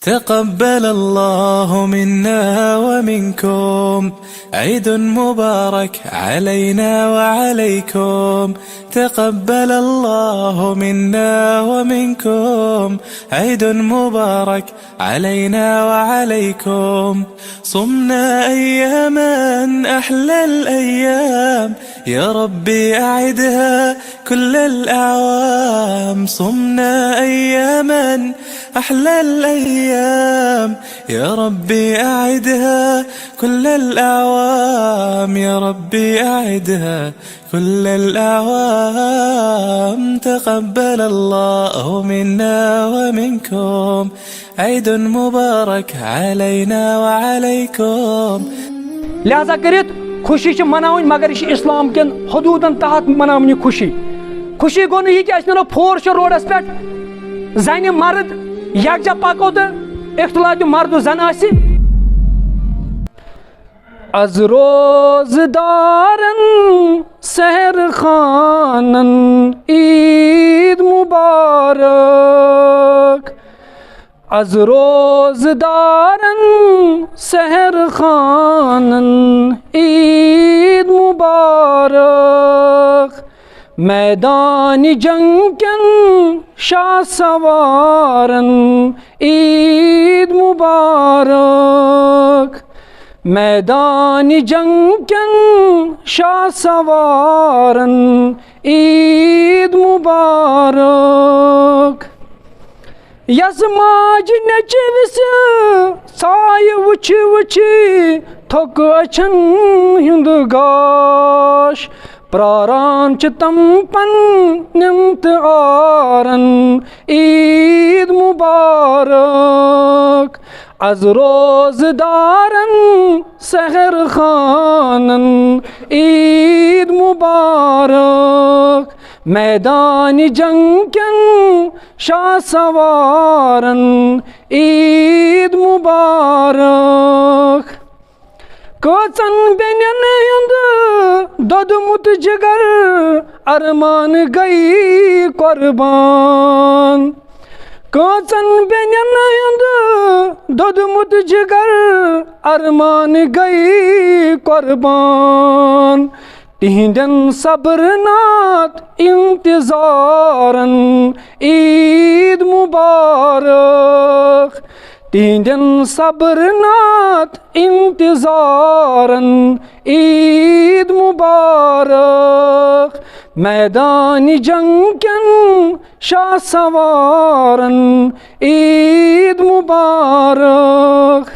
تقبل الله منا ومنكم، عيد مبارك علينا وعليكم. تقبل الله منا ومنكم، عيد مبارك علينا وعليكم. صمنا أياما أحلى الأيام، يا ربي أعدها كل الأعوام. صمنا أياما أحلى الأيام، يا ربي أعدها كل الأعوام. يا ربي أعدها كل الأعوام. تقبل الله منا ومنكم، عيد مبارك علينا وعليكم. لہذا کٔرِتھ خوشی مناوٕنۍ مگر یہِ اسلام کٮ۪ن حدوٗدن تحت مناوٕنۍ یہِ خوشی گوٚو نہٕ یہِ کہِ أسۍ نیرو فور چھِ روڈس پٮ۪ٹھ زنہِ مرد یکجا پکو تہٕ اختلاط مرد و زن آسہِ. از روزدارن سحر خانن عید مبارک. از روزدارن سحر خانن عید مبارک. میدان جنگ کن شاہ سوارن عید مبارک. میدان جنگ کن شاہ سوارن عید مبارک. یس ماج نچوس سایہ وچھ وچھ تھوک اچھن ہند گاش. پراران چھ تم پننم تارن عید مبارک. از روزدارن سحر خانن عید مبارک. میدان جنگ کن شاہ سوارن عید مبارک. کۭژن بیٚنٮ۪ن ہُنٛد دوٚدمُت جگر ارمان گٔیی قۄربان. کۭژن بیٚنٮ۪ن ہُنٛد دوٚدمُت جگر ارمان گٔیی قۄربان. تِہنٛدٮ۪ن صبرنات انتظارن عید مبارک. تِہنٛدٮ۪ن صبرنات انتظارن عید مبارک. میدان جنگ کٮ۪ن شاہ سوارن عید مبارک.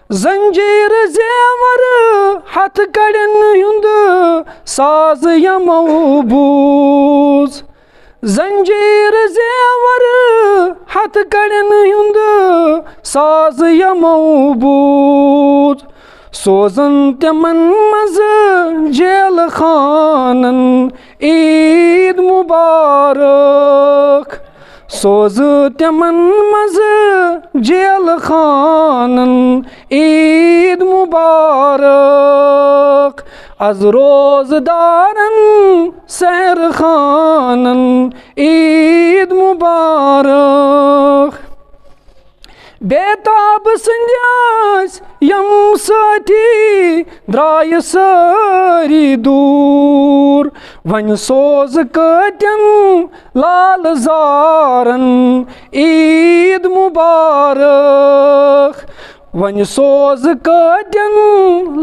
زنجیٖر زیور ہتھ کڑٮ۪ن ہُنٛد ساز یمو بوٗز. زنجیٖر زیور ہتھ کڑٮ۪ن ہُنٛد ساز یمو بوٗز. سوزن تِمن منٛزٕ جیلہٕ خانن عید مبارک. سوزٕ تِمن منٛزٕ جیلہٕ خانن عید مبارک. از روزدارن سحر خانن عید مبارک. بیتاب سٕنٛدۍ ٲسۍ یِم سٲتھی درٛایہِ سٲری دوٗر. وۄنۍ سوز کٲتٮ۪ن لال زارن عید مبارک. وۄنۍ سوز کٲتٮ۪ن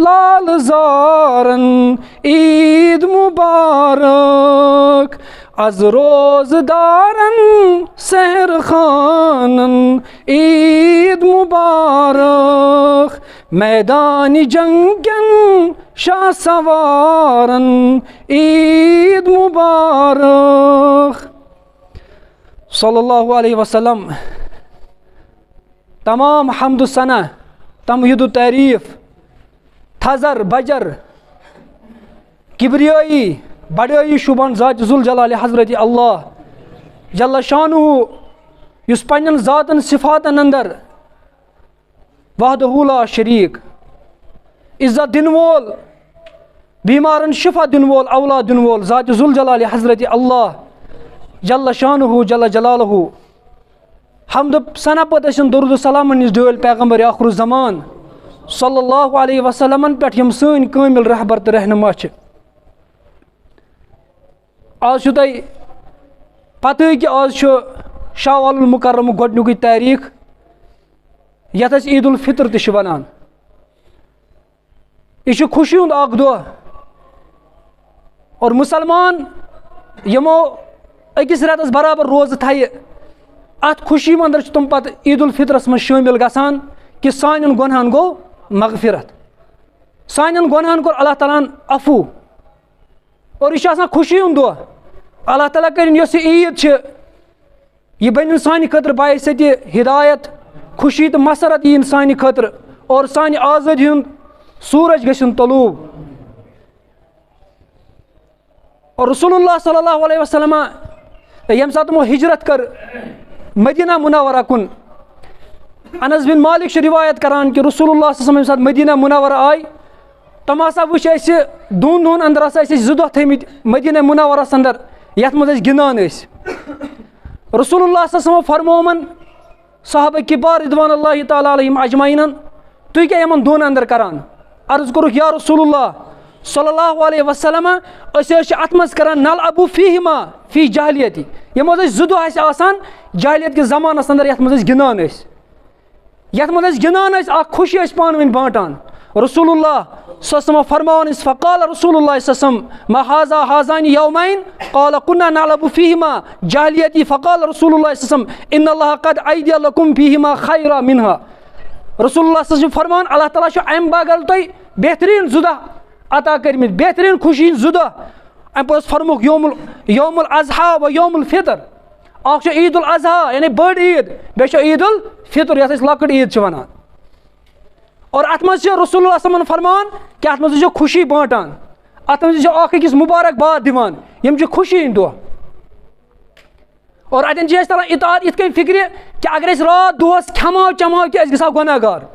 لال زارن عید مبارک. از روزدارن سحر خانن عید مبارک. میدان جنگ کٮ۪ن شاہ سوارن عید مبارک. صلی اللہ علیہ وسلم. تمام حمد و ثنا، تمہید و تعریف، تھزر بجر کبریٲیی بڑٲیی شوٗبان ذات ذوالجلال حضرت اللہ جل شانہ یُس پنٛنٮ۪ن ذاتن صفاتن اندر وحدہ لا شریٖک عزت دِنہٕ وول، بیمارن شفا دِنہٕ وول، اولاد دِنہٕ وول ذات ذوالجلال حضرت اللہ جل شانہ جل جلالہ हमद सना पत दरुद सलाम डल पैगम्बर आखिर ज़मान सल्लल्लाहु अलैहि वसल्लम पे यम सन कामिल रहबर तो रहनुमा आज तुम पता कि आज शव्वाल मुकर्रम गोडनुक तारीख यथ ईद उल फितर तह वनान यह खुशी हुंद अख दो और मुसलमान यमो अकिस रेतस बराबर रोज थाये अत खुशी अंदर तुम पत ईद उल फित्रस मज शामिल गसान कि सान गुनहन गो मगफिरत सान गुनहन कोर अल्लाह तालान अफू और यह खुशी हुंद दो अल्लाह ताला करिन यह ईद यह बन सान खतर बायस हिदायत खुशी तो मसरत यीन सान खतर और सान आज़ादी हुंद सूरज गछन तलूब और रसूलुल्लाह सल्लल्लाहु अलैहि वसल्लम यम सात तमो हिजरत कर मदीना मुनव्वरा कुन अनस बिन मालिक छ रिवायत करान कि रसूलुल्लाह सल्लल्लाहु अलैहि वसल्लम मदीना मुनव्वरा आय तम हसा वुच अस दोन दोन अंदर हसा जु दह थमित मदीना मुनव्वरस अंदर यथ मज गिंदान रसूलुल्लाह सल्लल्लाहु अलैहि वसल्लम फरमोमन सहाबा किबार रिदवानुल्लाहि तआला अलैहिम अजमाइन तुई क्या यमन दोन अंदर करान अर्ज करुक या रसूलुल्लाह सल्लल्लाहु अलैहि वसल्लम अत मज करान नल अबू फीहिमा फी जाहिलियती यमो जु दह आसान जाहिलियत के ज़मानस अंदर यथ मज गिंदान यथ मज गिंदान खुशी पान वन बांटान रसूलुल्लाह सल्लल्लाहु फरमान फ़क़ाल रसूलुल्लाह सल्लल्लाहु मा हाज़ा हाज़ानी यौमैन क़ाल कुन्ना नलअबु फ़ीहिमा जाहिलियती फ़क़ाल रसूलुल्लाह सल्लल्लाहु इन्नल्लाह क़द अयदिया लकुम फ़ीहिमा खैरा मिन्हा रसूलुल्लाह सल्लल्लाहु फरमान अल्लाह ताला छ अम बगल तोय बेहतरीन जुदा अता करमित बेहतरीन खुशी जुदा अम पस फरमुक यौमुल अज़हा व यौमुल फितर अख ईद उल अज़हा यानी बड़ ईद बे ईद उल फितर यथ लकड़ ईद वनान और अत मज रसूलुल्लाह सल्लल्लाहु फरमान कि अत मज खुशी बांटान अत मज अकिस मुबारकबाद दिवान यम खुशी हंद दह और अतन तरह इतात इत कन फिक्र कि अगर रात दोहस खेमाव चमाव कि गो गुनाहगार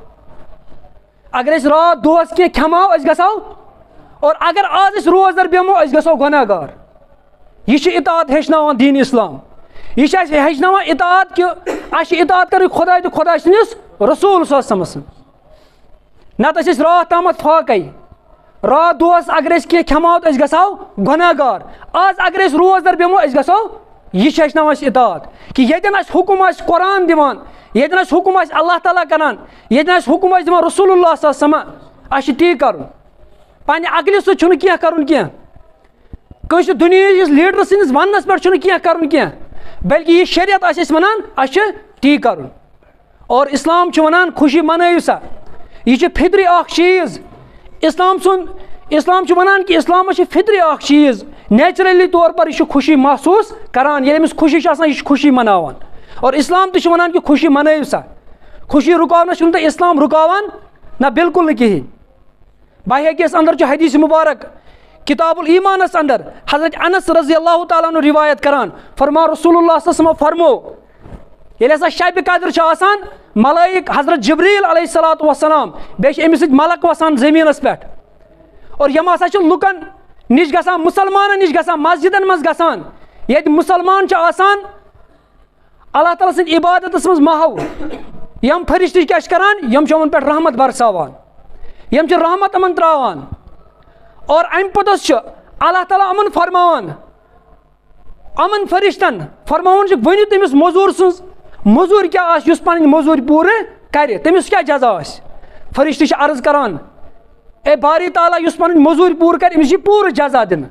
अगर रात दोहस कह खेमाव गो और अगर आज रोजदर बेमो गो गुनाहगार यह इतात हेचनावान दीन इस्लाम यह हेचनावान इतात कि अस इतात कर खुदा तो खुदा सनिस रसूल सल्लल्लाहु नत रात तामत फाक रात दोहस अगर कह खेमाव तो गो गुनाहगार आज अगर रोजदर बेमो गो यह हेचनावान इतात कि यन हुकुम कुरान दिवान यन हुकुम अल्लाह ताला करान यन हुकुम दिवान रसूलुल्लाह सल्लल्लाहु अलैहि वसल्लम ती कर पाने अकल सह क्या कर कस दुनिया लीडर सस वनस पे क्या कर बल्कि यह शरीयत वनान ती कर और इस्लाम वनान खुशी मनायु सा यह फितरी चीज़ इस्लाम वनान कि इस्लाम फितरी चीज़ नेचुरली तौर पर यह खुशी महसूस करान ये खुशी यह खुशी मनावान और इस्लाम तो वनान कि खुशी मनायु सा खुशी रुकावनस तो इस्लाम रुकावान ना बिल्कुल न कहीं बाहिकिस अंदर हदीस मुबारक किताबुल ईमानस अंदर हज़रत अनस रज़ी अल्लाह ताला अन्हु रिवायत करान फरमा रसूलुल्लाह सल्लल्लाहु अलैहि वसल्लम फरमो ये शब कदर आसान मलाइक हज़रत जिब्रील अलैहिस्सलातु वस्सलाम बे अमिस मलक वसान ज़मीनस पे और यम हसा लुकन निश गसान मुसलमान निश गसान मस्जिदन मज गसान ये मुसलमान आसान अल्लाह ताला सद इबादत मज महव यम फरिश्ते क्या करान यम यमन पे रहमत बरसावान यम रहमत अमन त्रावान और अम पतस अल्लाह ताला अमन फरमान अमन फरिश्तन फरमान वनु तमिस मजूर सज मजूर क्या पन मजूर पूरे कर तमिस क्या जजा फरिश्ते अर्ज करान ए बारी ताला पन मजूर पूर कर अमिस पूरे जजा दिन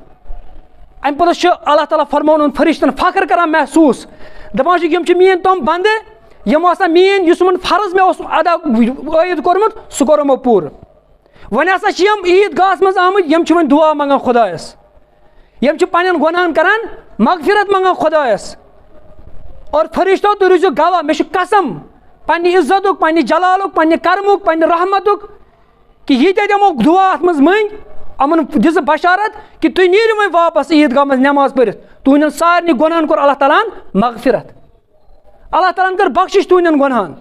अम पतस अल्लाह ताला फरमान फरिश्तन फख्र करान महसूस दपान यम मीन तम बंदे यम मीन युमन फर्ज मे अदा आयद कोर्मुत सह कोरमो पूर वन हसा यम ईद गाह मज आम यम वन दुआ मंगान खुदायस यम पन गुनाहन करान मगफिरत मंगान खुदायस और फरिश्तो तुम रूजो गवाह मे कसम पन्ने इज्जतुक पन्ने जलालुक पन्ने कर्मुक पन्ने रहमतुक कि यह दमो दुआ अत मज मंग अमन दिस बशारत कि तुम नीर वो वापस ईदगाह मज नमाज पढ़ तुहन सारे गुनाहन कोर अल्लाह तालान मगफिरत अल्लाह तालान कर बख्शिश तुहन गुनाहन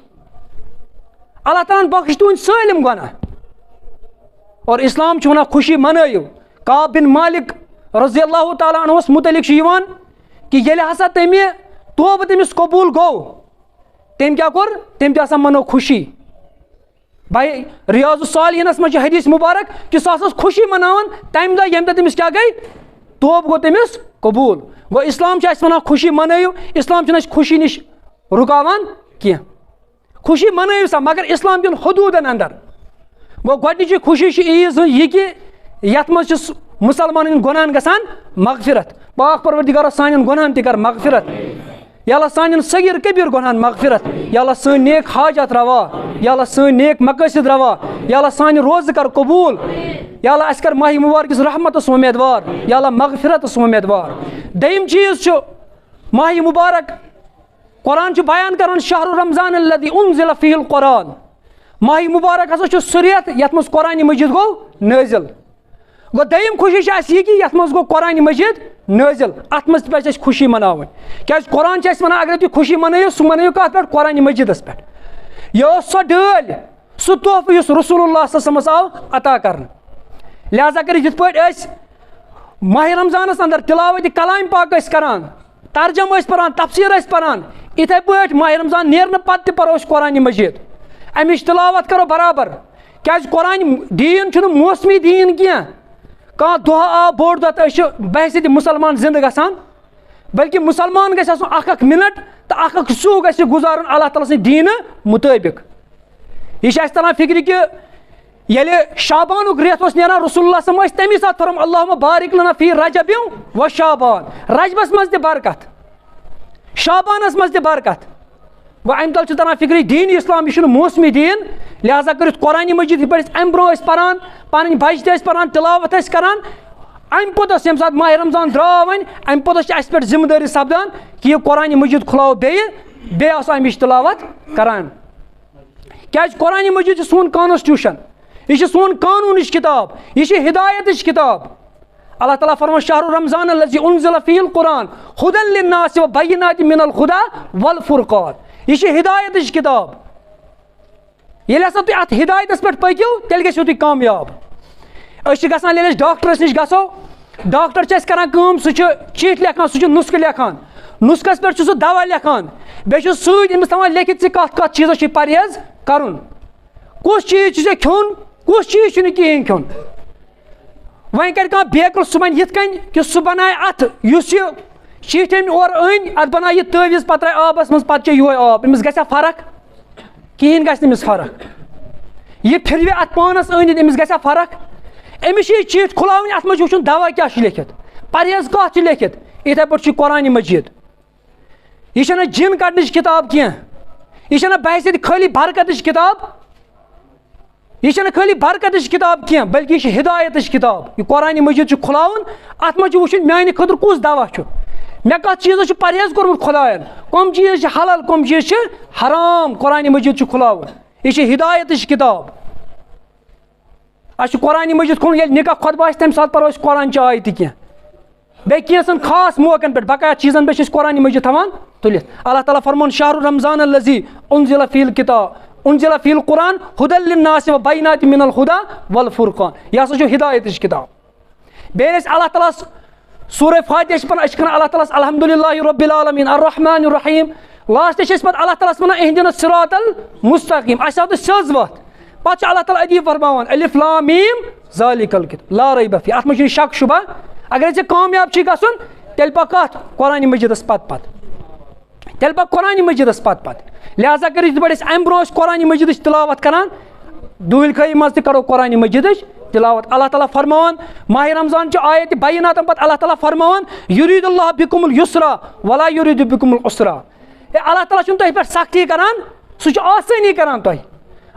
अल्लाह तालान बख्शिश तुहन सालिम गुनाह और इस्लाम वना खुशी मनायु काब बिन मालिक रज़ी अल्लाह ताला अन्हुस मुतलिक कि ये हसा तमे तोब तमिस कबूल गो तम क्या कोर तम ते मनो खुशी भाई रियाज सालिहीनस मज हदीस मुबारक कि सह खुशी मनावन तम दह यम तमिस क्या गई तोब गो तमिस कबूल गो इस्लाम वन खुशी मनयु इस्लाम खुशी निश रुकावान कह खुशी मनयु सा मगर इस्लाम किन हदूदन अंदर गो गोडनिच खुशी ईज यह कि यथ मज मुसलमान गुनाहन गसान मगफिरत पाक परवरदिगार सान गुनाहन तक मगफिरत या अल्लाह सान सगीर कबीर गुनाहन मगफिरत या अल्लाह सन नेक हाजत रवा या अल्लाह सन नेक मकसद रवा या अल्लाह सान रोज़ कर कबूल या अल्लाह अस कर माह मुबारक रहमत उम्मीदवार या अल्लाह मगफिरत उम्मीदवार दयम चीज माह मुबारक कुरान बयान कर शहर रमजान अल्लज़ी उन्ज़िल फ़ीहिल कुरान माह मुबारक हसा सह रेत यथ मज कुरान मजीद गो नाजिल गो दयम खुशी यह कि यथ मज गो कुरान मजीद नाजिल अत मज पे खुशी मनावन क्या कुरान वन अगर तुम खुशी मनयु सह मनयु कत पे कुरान मजीदस पे यह सो डल सह तोहफह इस रसूलुल्लाह सल्लल्लाहु अलैहि वसल्लम आव अता कर लिहाजा कर जित पे माह रमजानस अंदर तिलावत कलाम पाक करान तर्जम पान तफसीर पान इथे पे माह रमजान नेरन पत्त परो कुरान मजीद अमिच तिलावत करो बराबर क्या कुरान दीन मौसमी दीन क्या कह दुह आव बोड़ दह बहसित मुसलमान जिंद गसान बल्कि मुसलमान गख मिनट तो सू ग गुजारन अल्लाह ताला सं दीन मुताबिक यह तरान फिक्र कि ये शाबानुक रेत नेरान रसूलुल्लाह तमी सात फरम अल्लाहुम्मा बारिक लना फी रजब व शाबान रजबस मज बरकत शाबानस मज बरकत गो अम तल तरान फिक्र दीन इस्लाम यह मौसमी दीन लिहाजा कर कुरान मजीद पे अम ब्रो पान पन बच्चे पान तिलावत करान अम पोत ये सात माह रमजान द्राव वन अम पोत पे जिम्मेदारी सपदान कि यह कुरान मजीद खुलाओ बे अमिच तिलावत करान क्या कुरान मजीद सोन कॉन्स्टिट्यूशन यह सोन कानून किताब यह हिदायत किताब अल्लाह ताला फरमान शहर रमजान अल्लज़ी उन्ज़िल फ़ीहिल कुरान हुदल लिन्नास व बय्यिनातिन मिनल हुदा वल फुरक़ान यह हिदायत किताब ये हसा तुम अत हिदायतस पे पकू तेल गो तुम कामयाब गसान डॉक्टरस नश गो डॉक्टर करान सह चिट लेखान सह नुस्ख लेखान नुस्खस पे सह दवा लेखान बे समिस तवान लिखित कत चीज़ परहेज कर कुछ चीज खोन कुछ चीज कहें खोन वह कर बेकल सह वन ये कि सह बनाए अत शीट और अन अत बनाए यह तवीज़ पत आबस मज पे ये आब अमिस ग फर्क कहें गमिस फर्क यह फिरवे अत पानस अन अमिस ग फर्क अमिस यह चीट खुलावन अत मज वुचन दवा क्या लिखित परहेज कत लिखित इथे पे कुरान मजीद यह जिन कड़न किताब कह यह बहसित खाली बरकत किताब यह खाली बरकत किताब कह बल्कि यह हिदायत किताब यह कुरान मजीद खुलावन अत मज वुचन माने खुद कुस दवा मे कत चीज़ परहेज कोर्मुत खुदायन कम चीज़ हलाल कम चीज़ हराम कुरान मजीद खुलावन यह हिदायत किताब कुरान मजीद खुन ये निकाह खुतबा तम सात परो कुरान आयत कह बे कैसन खास मौकन पे बकाया चीज़न पे कुरान मजीद थवान तुलित अल्लाह ताला फरमान शहर रमजान अल्लज़ी उन्ज़िल फ़ीहिल किताब उन्ज़िल फ़ीहिल कुरान हुदल लिन्नास व बय्यिनातिन मिनल हुदा वल फुरक़ान यह हसा हिदायत किताब बे अल्लाह ताला सूरह फातिहा पर अल्लाह ताला अल्हम्दुलिल्लाहि रब्बिल आलमीन अर्रहमानिर रहीम लास्ट पे अल्लाह ताला वन इहदिनस सिरातल मुस्तकीम आव सज वत पे अल्लाह ताला अदीब फरमान अलिफ लाम मीम ज़ालिकल किताब ला रैब फीह अत मज शक शुबा अगर ऐसे कामयाब गसन तेल पा कत कुरान मजीदस पत तेल पा कुरान मजीदस पत लिहाजा कर अम ब्रो कुरान मजीद तिलावत करान दूल खई मज करो कुरान मजीद तिलावत अल्लाह ताला फरमान माह रमजान आयत बय्यिनात पे अल्लाह ताला फरमान युरीदुल्लाहु बिकुमुल युस्रा वला युरीदु बिकुमुल उसरा अल्लाह ताला तुह पे सख्ती करान सह आसानी करान तुह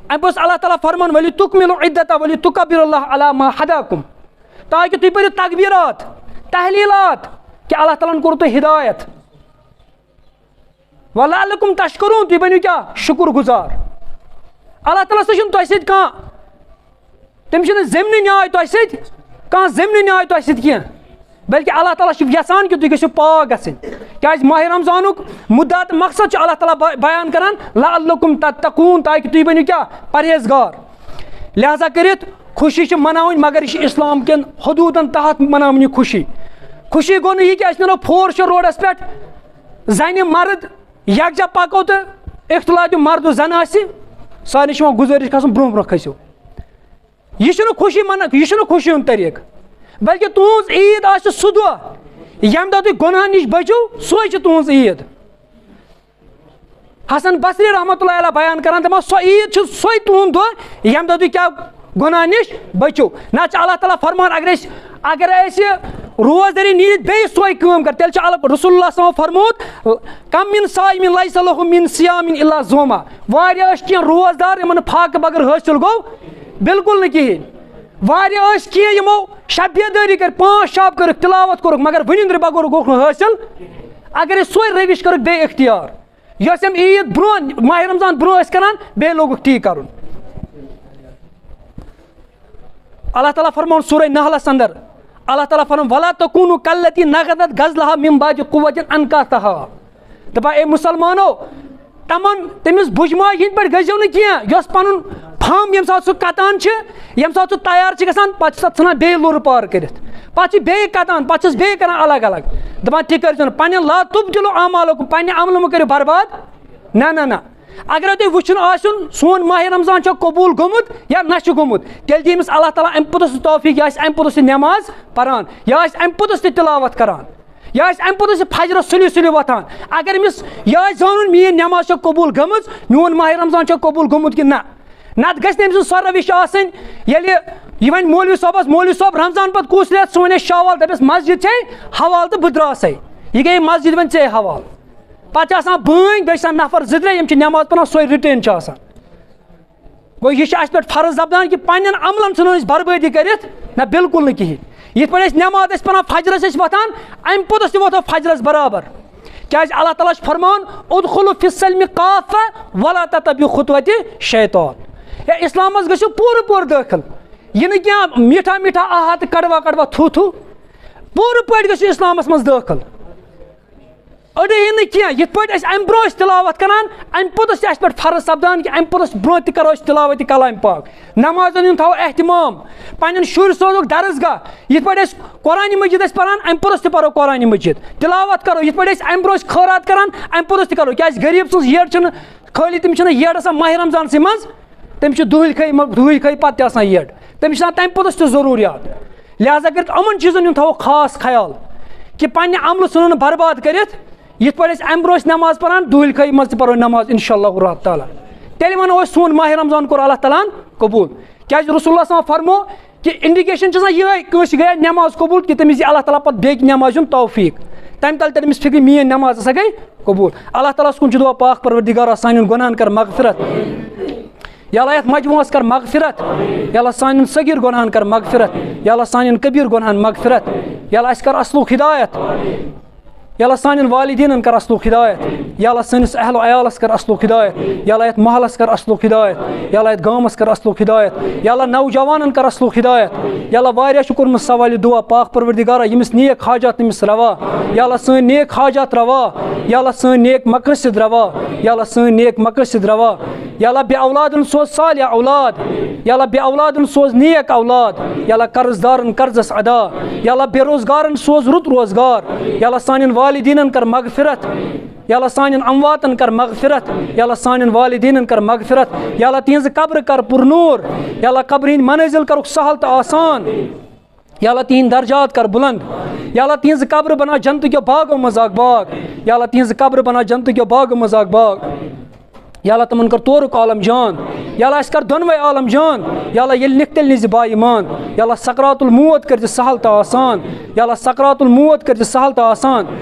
अम पे अल्लाह ताला फरमान वली तुकमिलु इद्दता वली तुकब्बिरुल्लाह अला मा हदाकुम ताकि तुम पढ़ो तकबीरात तहलीलात कि अल्लाह ताला कोर तुह हिदायत वलअल्लकुम तशकुरून तुम बनो क्या शुक्र गुजार अल्लाह ताला सह तुह सत तम जमनी न्याय तुह सत जमनी न्याय तुह सत कह बल्कि अल्लाह ताला यसान कि तुम गो पाक गसन क्या माह रमजानुक मुद्दा तो मकसद अल्लाह ताला बयान करान लअल्लकुम तत्तकून ताकि तुम बनो क्या परहेजगार लिहाजा करित खुशी मनावन मगर यह इस्लाम कन हदूदन तहत मनावन खुशी खुशी गो यह कि नो फोर रोडस पे जन मर्द यकजा पको तो इख्तिलाफ मर्द जन सारे गुजारिश कर ब्रो ब्रो खसो यह खुशी मन यह खुशी हूं तरीक बल्कि तुज ईद आ सह दह यम दह तुम गुनाह नश बचो सो तुज ईद हसन बसरी रहमतुल्लाह अलैह बयान करान दपान सो ईद सो तुंद दह यम दह तुम क्या गुनाह नश बचो ना अल्लाह ताला फरमान अगर रोजदारी नीत बे सोई कम कर तेल रसूलुल्लाह सल्लल्लाहु अलैहि फरमूत कम मिन साइमिन लैसा लहु मिन सियामिन इल्ला ज़ुमा वारिया कह रोजदार इन फाक बगर हासिल गो बिल्कुल न कहें वारिया कह यमो शबेदारी कर 5 शब कर तिलावत कर मगर वनिंद्र बगर गो हासिल अगर सोई रविश कर बे इख्तियार यस ईद ब्रो माह रमजान ब्रो करान बे लोग ठीक कर अल्लाह ताला फरमान सूरह नहलस अंदर अल्लाह ताला फरमान वला तकुनु कल्लती नगदत गज़लहा मिन बाद कुव्वतिन अनकातहा दपा ए मुसलमानो तमन तमिस बुजमाय हिंद पर गजो न किया यस पनुन फाम यम साथ सु कतान छ यम साथ सु तैयार छ गसान पछ सना बे लुर पार करित पछ बे कतान पछस बे करन अलग अलग दपा टिकर जन पन ला तुबदिलु अमालकुम पन अमल कर बर्बाद ना ना ना अगर तुम वुचन आसन सोन माह रमजान कबूल गोमुत या ना गोमुत तेल दिमिस अल्लाह ताला अम पुतस तौफीक या अम पुतस नमाज परान या अम पुतस तिलावत करान या अम पुतस फजर सुली सुली वथान अगर अमिस या जानन मेन नमाज कबूल गमज मोन माह रमजान कबूल गोमुत कि ना नत गस नम सो रविश आसन येले यवन मौलवी साहब रमजान पत कुस रेत सोने शवाल दपस मस्जिद छे हवाल तो बुद्रास ये गई मस्जिद वन चे हवाल पे बन बे नफर जि त्रे नमाज पढ़ान सोई रिटेन गो यह पे फर्ज सपदान कि पन्न अमलन सन बर्बादी कर ना बिल्कुल न कहें ये पे नमाज पढ़ान फजरस वथान अम पोतस वो फजरस बराबर क्या अल्लाह ताला फरमान उदखुलु फिस्सल्मि काफ़ा वला ततबिउ खुतवति शैतान या इस्लामस गो पूर पूर दाखिल यह क्या मीठा मीठा आहा तो कड़वा कड़वा थू थू पूर पे गो इस्लामस मज दाखिल अड़े क्या ये अम ब्रो तिलावत करान अम पोतस पे फर्ज सपदान कि अम पोतस ब्रो तरो तिलावत कलाम पाक नमाजन थो एहतमाम पन्न शुर सोजो दरसगाह ये पे कुरान मजिद पढ़ान अम पोतस पढ़ो कुरान मजिद तिलावत करो ये पे अम ब्रो खैरात करान अम पोतस करो क्या गरीब सज येड़ खाली तम येड़ आसान माह रमजान से मज तम दुहल खई पे येड़ तम तम पोतस जरूरियात लिहाजा कर अमन चीजन थो खास ख्याल कि पन्न अमल सुन बर्बाद कर ये अम ब्रो नमाज पढ़ान दुहल खई मज पढ़ो नमाज इंशाअल्लाह ताला तेल वो सोन माह रमजान कोर अल्लाह ताला कबूल क्या रसूलुल्लाह सल्लल्लाहु अलैहि वसल्लम फरमो कि इंडिकेशन ये कस गई नमाज कबूल कि तमिस अल्लाह ताला पे बे नमाज तौफीक तम तल तमिस फिक्र मेन नमाज हसा गई कबूल अल्लाह ताला कुन दुआ पाक परवरदिगारा सान गुनाहन कर मगफिरत या अल्लाह यथ मजमुअस कर मगफिरत या अल्लाह सान सगीर गुनाहन कर मगफिरत या अल्लाह सान कबीर गुनाहन मगफिरत या अल्लाह कर असलुक हिदायत या अल्लाह सान वालिदीन कर असलुक हिदायत या अल्लाह सनिस अहल अयालस कर असलुक हिदायत या अल्लाह महलस कर असलुक हिदायत या अल्लाह गामस कर असलुक हिदायत या अल्लाह नौजवानन कर असलुक हिदायत या अल्लाह वारिया शुक्र मस सवाल दुआ पाक परवरदिगारा यमिस नेक हाजात तमिस रवा या अल्लाह सन नेक हाजात रवा या अल्लाह सन नेक मकसद रवा या अल्लाह सन नेक मकसद रवा या अल्लाह बे औलादन सोज सालिह औलाद या अल्लाह बे औलादन सोज नेक औलाद या अल्लाह कर्जदारन कर्जस अदा या अल्लाह बेरोजगारन सोज रुत रोजगार या अल्लाह सानिन वालिदीनन कर मगफिरत या अल्लाह सानिन अमवातन कर मगफिरत या अल्लाह सानिन वालिदीनन कर मगफिरत या अल्लाह तिहंज कब्र कर पुरनूर या अल्लाह कब्र हिंद मंजिल कर सहल तो आसान या अल्लाह तिहंद दर्जात कर बुलंद या अल्लाह तिहंज कब्र बना जन्नत के बागों मजाक बाग या अल्लाह तिहंज कब्र बना जन्नत के बागों मजाक बाग या अल्लाह तमन कर तोरुक आलम जान या अल्लाह कर दोनवे आलम जान या अल्लाह ये निकतल निज बा ईमान या अल्लाह सकरातुल मौत कर सहल तो आसान या अल्लाह सकरातुल मौत कर सहल तो आसान